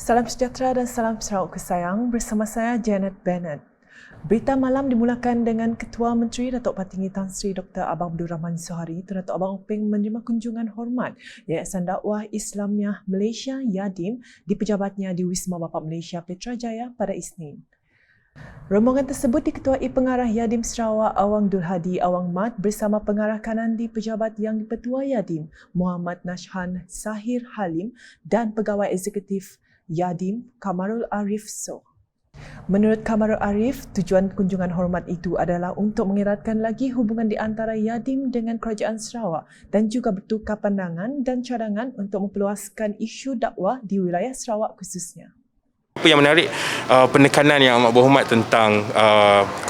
Salam sejahtera dan salam Sarawak kesayang, bersama saya Janet Bennett. Berita malam dimulakan dengan Ketua Menteri Datuk Patinggi Tan Sri Dr. Abang Abdul Rahman Suhari atau Datuk Abang Openg menerima kunjungan hormat Yayasan Dakwah Islamiah Malaysia YADIM di pejabatnya di Wisma Bapa Malaysia Putrajaya pada Isnin. Rombongan tersebut diketuai Pengarah YADIM Sarawak Awang Dul Hadi Awang Mat bersama Pengarah Kanan di Pejabat Yang di-Pertua YADIM Muhammad Nashhan Sahir Halim dan Pegawai Eksekutif YADIM Kamarul Arif Soh. Menurut Kamarul Arif, tujuan kunjungan hormat itu adalah untuk mengeratkan lagi hubungan di antara YADIM dengan Kerajaan Sarawak dan juga bertukar pandangan dan cadangan untuk memperluaskan isu dakwah di wilayah Sarawak khususnya. Apa yang menarik, penekanan yang amat berhormat tentang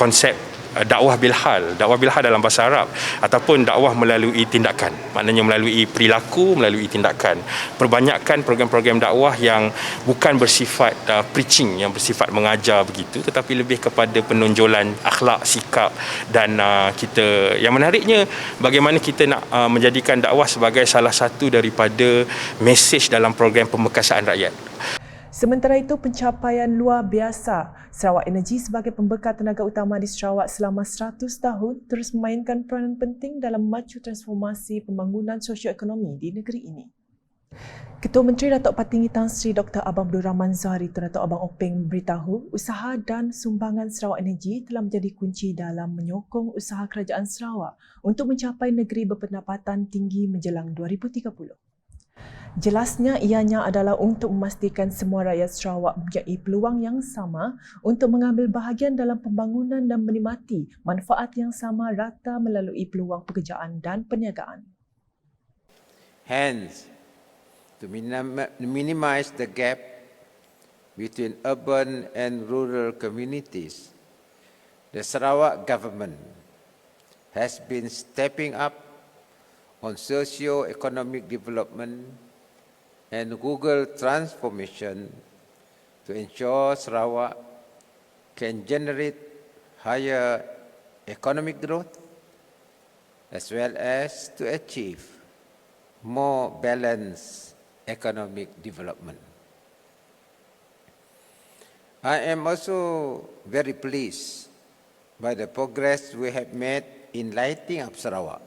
konsep dakwah bilhal dalam bahasa Arab ataupun dakwah melalui tindakan, maknanya melalui perilaku, melalui tindakan. Perbanyakkan program-program dakwah yang bukan bersifat preaching, yang bersifat mengajar begitu, tetapi lebih kepada penonjolan akhlak, sikap dan kita. Yang menariknya, bagaimana kita nak menjadikan dakwah sebagai salah satu daripada mesej dalam program pemekasaan rakyat. Sementara itu, pencapaian luar biasa Sarawak Energy sebagai pembekal tenaga utama di Sarawak selama 100 tahun terus memainkan peranan penting dalam maju transformasi pembangunan sosioekonomi di negeri ini. Ketua Menteri Datuk Patinggi Tan Sri Dr. Abang Abdul Rahman Suhari atau Datuk Abang Openg memberitahu usaha dan sumbangan Sarawak Energy telah menjadi kunci dalam menyokong usaha kerajaan Sarawak untuk mencapai negeri berpendapatan tinggi menjelang 2030. Jelasnya ianya adalah untuk memastikan semua rakyat Sarawak mempunyai peluang yang sama untuk mengambil bahagian dalam pembangunan dan menikmati manfaat yang sama rata melalui peluang pekerjaan dan perniagaan. Hence, to minimize the gap between urban and rural communities, the Sarawak government has been stepping up on socio-economic development and Google transformation to ensure Sarawak can generate higher economic growth as well as to achieve more balanced economic development. I am also very pleased by the progress we have made in lighting up Sarawak,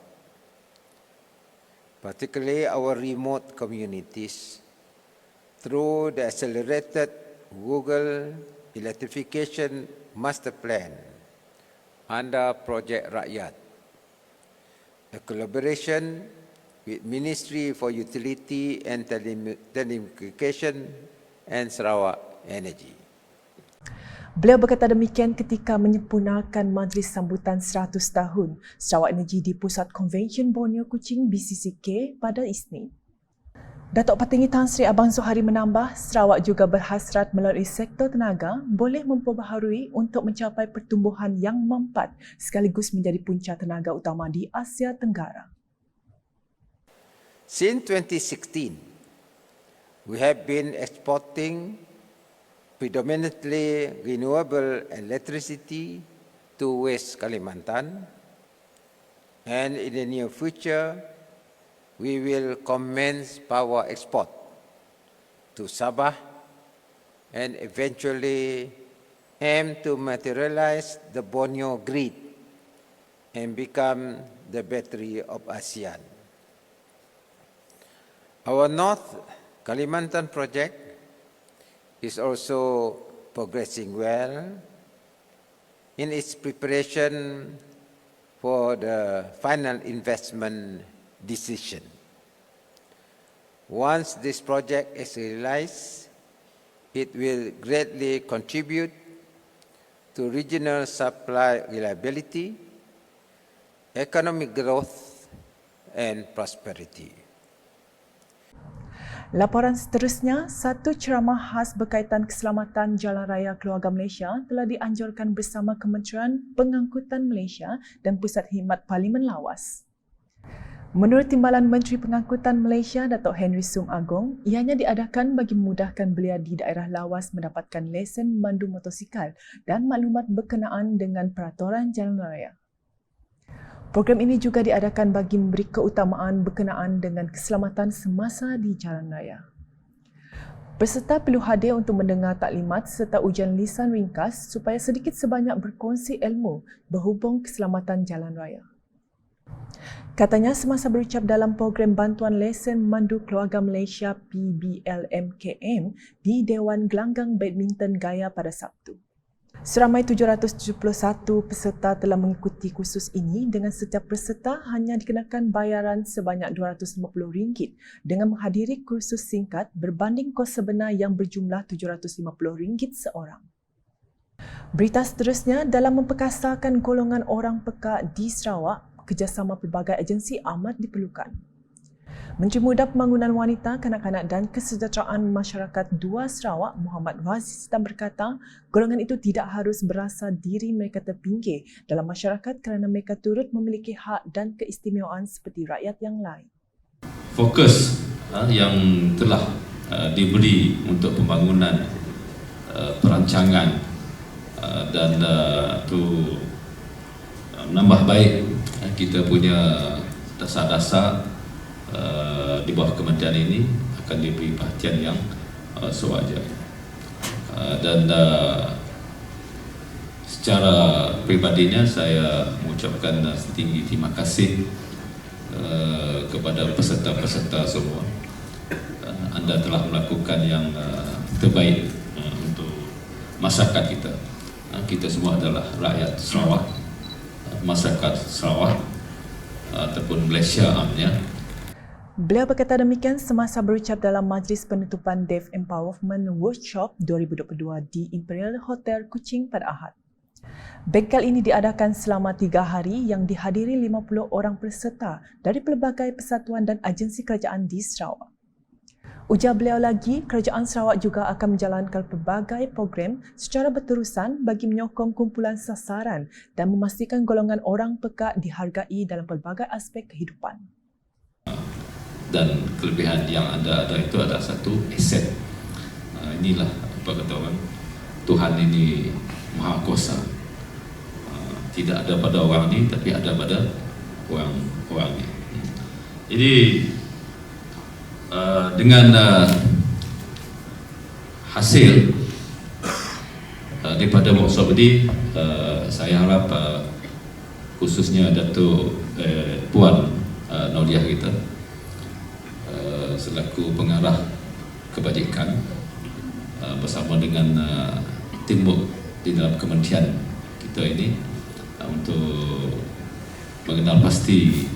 particularly our remote communities, through the accelerated Google Electrification Master Plan under Project Rakyat, a collaboration with Ministry for Utility and Telecommunication and Sarawak Energy. Beliau berkata demikian ketika menyempurnakan majlis sambutan 100 tahun Sarawak Energy di Pusat Konvensyen Borneo Kuching BCCK pada Isnin. Datuk Patinggi Tan Sri Abang Suhari menambah, Sarawak juga berhasrat melalui sektor tenaga boleh memperbaharui untuk mencapai pertumbuhan yang mempat sekaligus menjadi punca tenaga utama di Asia Tenggara. Since 2016, we have been exporting predominantly renewable electricity to West Kalimantan, and in the near future, we will commence power export to Sabah and eventually aim to materialize the Borneo grid and become the battery of ASEAN. Our North Kalimantan project is also progressing well in its preparation for the final investment decision. Once this project is realized, it will greatly contribute to regional supply reliability, economic growth, and prosperity. Laporan seterusnya, satu ceramah khas berkaitan keselamatan Jalan Raya Keluarga Malaysia telah dianjurkan bersama Kementerian Pengangkutan Malaysia dan Pusat Khidmat Parlimen Lawas. Menurut Timbalan Menteri Pengangkutan Malaysia, Datuk Henry Sum Agong, ianya diadakan bagi memudahkan belia di daerah lawas mendapatkan lesen memandu motosikal dan maklumat berkenaan dengan peraturan jalan raya. Program ini juga diadakan bagi memberi keutamaan berkenaan dengan keselamatan semasa di jalan raya. Peserta perlu hadir untuk mendengar taklimat serta ujian lisan ringkas supaya sedikit sebanyak berkongsi ilmu berhubung keselamatan jalan raya. Katanya semasa berucap dalam program bantuan lesen memandu keluarga Malaysia PBLMKM di Dewan Gelanggang Badminton Gaya pada Sabtu. Seramai 771 peserta telah mengikuti kursus ini dengan setiap peserta hanya dikenakan bayaran sebanyak RM250 dengan menghadiri kursus singkat berbanding kos sebenar yang berjumlah RM750 seorang. Berita seterusnya, dalam memperkasarkan golongan orang pekak di Sarawak, kerjasama pelbagai agensi amat diperlukan. Menteri Muda Pembangunan Wanita, Kanak-kanak dan Kesejahteraan Masyarakat 2 Sarawak, Muhammad Razi Sitam berkata, golongan itu tidak harus berasa diri mereka terpinggir dalam masyarakat kerana mereka turut memiliki hak dan keistimewaan seperti rakyat yang lain. Fokus yang telah diberi untuk pembangunan perancangan dan tu menambah baik kita punya dasar-dasar di bawah kementerian ini akan diberi perhatian yang sewajar. Dan secara pribadinya saya mengucapkan setinggi terima kasih kepada peserta-peserta semua. Anda telah melakukan yang terbaik untuk masyarakat kita. Kita semua adalah rakyat Sarawak, masyarakat Sarawak ataupun Malaysia amnya. Beliau berkata demikian semasa berucap dalam Majlis Penutupan Deaf Empowerment Workshop 2022 di Imperial Hotel Kuching pada Ahad. Bengkel ini diadakan selama 3 hari yang dihadiri 50 orang peserta dari pelbagai persatuan dan agensi kerajaan di Sarawak. Ujar beliau lagi, kerajaan Sarawak juga akan menjalankan pelbagai program secara berterusan bagi menyokong kumpulan sasaran dan memastikan golongan orang pekak dihargai dalam pelbagai aspek kehidupan. Dan kelebihan yang anda ada itu adalah satu aset. Inilah apa kata orang, Tuhan ini maha kuasa. Tidak ada pada orang ini, tapi ada pada orang ini. Jadi dengan hasil daripada workshop ini, saya harap khususnya Datuk Puan Nauliah kita selaku pengarah kebajikan bersama dengan teamwork di dalam kementerian kita ini untuk mengenal pasti,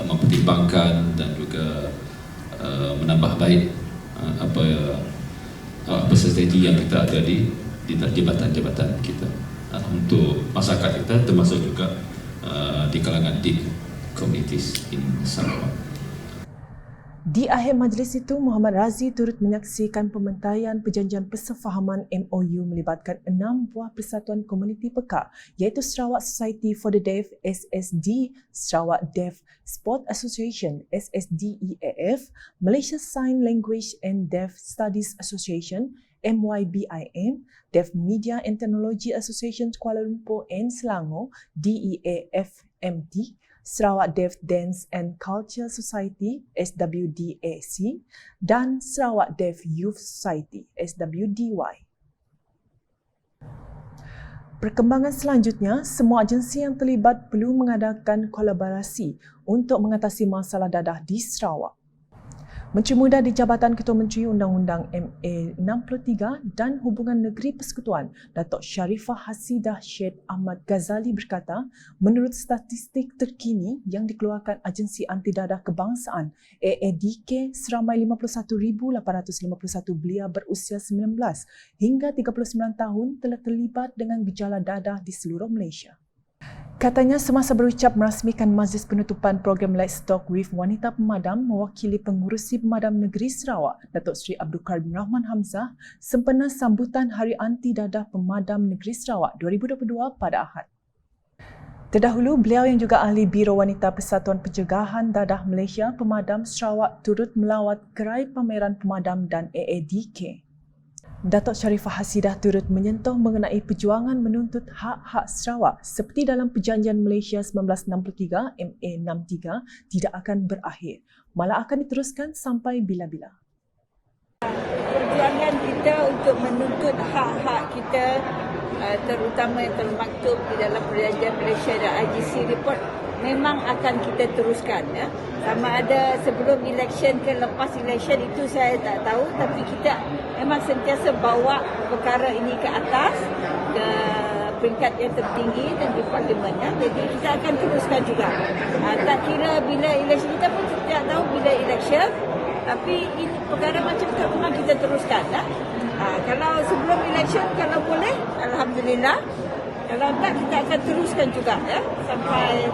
mempertimbangkan dan juga menambah baik apa strategi yang kita ada di jabatan-jabatan kita untuk masyarakat kita, termasuk juga di kalangan di communities in Sarawak. Di akhir majlis itu, Muhammad Razi turut menyaksikan pembentaian perjanjian persefahaman MOU melibatkan 6 buah persatuan komuniti pekak iaitu Sarawak Society for the Deaf SSD, Sarawak Deaf Sport Association SSDEAF, Malaysia Sign Language and Deaf Studies Association MYBIM, Deaf Media and Technology Association Kuala Lumpur and Selangor DEAFMT, Sarawak Deaf Dance and Culture Society SWDAC dan Sarawak Deaf Youth Society SWDY. Perkembangan selanjutnya, semua agensi yang terlibat perlu mengadakan kolaborasi untuk mengatasi masalah dadah di Sarawak. Menteri Muda di Jabatan Ketua Menteri Undang-Undang MA 63 dan Hubungan Negeri Persekutuan, Datuk Sharifah Hasidah Syed Ahmad Ghazali berkata, menurut statistik terkini yang dikeluarkan Agensi Anti Dadah Kebangsaan AADK, seramai 51,851 belia berusia 19 hingga 39 tahun telah terlibat dengan gejala dadah di seluruh Malaysia. Katanya semasa berucap merasmikan majlis penutupan program Let's Talk with Wanita Pemadam, mewakili Pengurusi Pemadam Negeri Sarawak, Datuk Seri Abdul Karim Rahman Hamzah, sempena sambutan Hari Anti Dadah Pemadam Negeri Sarawak 2022 pada Ahad. Terdahulu, beliau yang juga ahli Biro Wanita Persatuan Pencegahan Dadah Malaysia Pemadam Sarawak turut melawat gerai pameran pemadam dan AADK. Datuk Sharifah Hasidah turut menyentuh mengenai perjuangan menuntut hak-hak Sarawak seperti dalam Perjanjian Malaysia 1963 MA 63 tidak akan berakhir, malah akan diteruskan sampai bila-bila. Perjuangan kita untuk menuntut hak-hak kita terutama yang termaktub di dalam Perjanjian Malaysia dan IGC report memang akan kita teruskan, ya. Sama ada sebelum election ke lepas election itu saya tak tahu, tapi kita memang sentiasa bawa perkara ini ke atas, ke peringkat yang tertinggi dan di parlimen, ya. Jadi kita akan teruskan juga. Tak kira bila election, kita pun tidak tahu bila election, tapi ini perkara macam tu memang kita teruskan, ya. Kalau sebelum election, kalau boleh, alhamdulillah. Kalau tak, kita akan teruskan juga, ya, sampai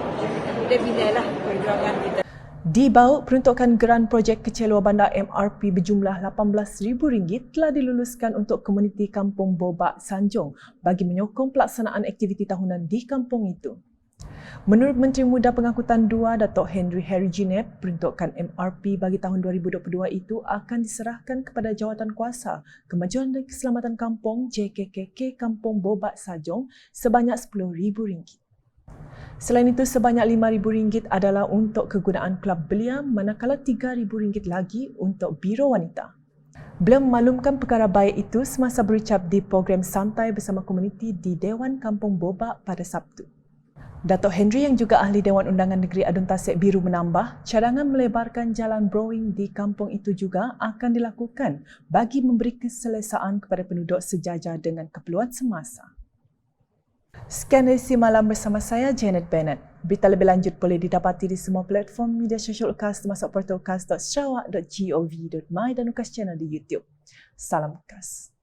bila-bila lah perjuangan kita. Di Bau, peruntukan geran projek kecil luar bandar MRP berjumlah RM18,000 telah diluluskan untuk komuniti Kampung Bobak Sanjong bagi menyokong pelaksanaan aktiviti tahunan di kampung itu. Menurut Menteri Muda Pengangkutan 2, Datuk Henry Ginep, peruntukan MRP bagi tahun 2022 itu akan diserahkan kepada Jawatan Kuasa Kemajuan dan Keselamatan Kampung JKKK Kampung Bobak Sanjong sebanyak RM10,000. Selain itu, sebanyak RM5,000 adalah untuk kegunaan Kelab Belia, manakala RM3,000 lagi untuk Biro Wanita. Beliau memaklumkan perkara baik itu semasa berucap di program santai bersama komuniti di Dewan Kampung Bobak pada Sabtu. Datuk Henry yang juga ahli Dewan Undangan Negeri Adun Tasik Biru menambah, cadangan melebarkan jalan Browing di kampung itu juga akan dilakukan bagi memberi keselesaan kepada penduduk sejajar dengan keperluan semasa. Sekian edisi malam bersama saya, Janet Bennett. Berita lebih lanjut boleh didapati di semua platform media sosial UKAS termasuk portal ukas.sarawak.gov.my dan UKAS Channel di YouTube. Salam UKAS.